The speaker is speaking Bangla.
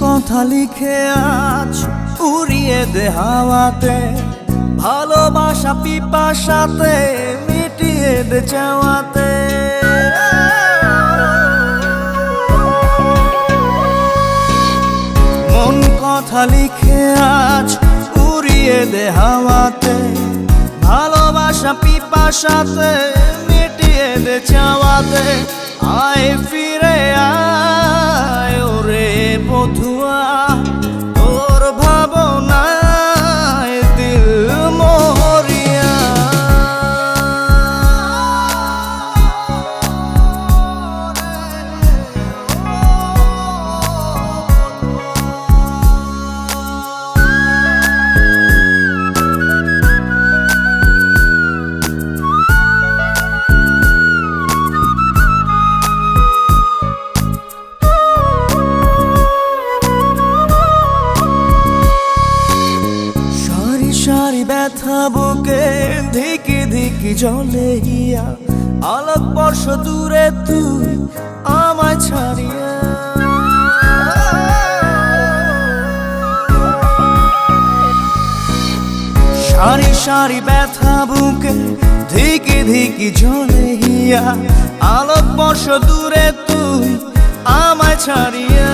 কথা লিখে আজ উড়িয়ে দে হাওয়াতে, ভালোবাসা পিপাসাতে মিটিয়ে দে চাওয়াতে। মন কথা লিখে আজ উড়িয়ে দে হাওয়াতে, ভালোবাসা পিপাসাতে মিটিয়ে দে চাওয়াতে। আয় ফিরে আয় ওরে বধুয়া, তোর ভাবনায় দিল মরিয়া। সারি ব্যথা বুকে ধিকি ধিকি জলে গিয়া, আলোক বর্ষ দূরে তুই আমায় ছাড়িয়া। সারি সারি ব্যথা বুকে ধিকি ধিকি জলে গিয়া, আলোক বর্ষ দূরে তুই আমায় ছাড়িয়া।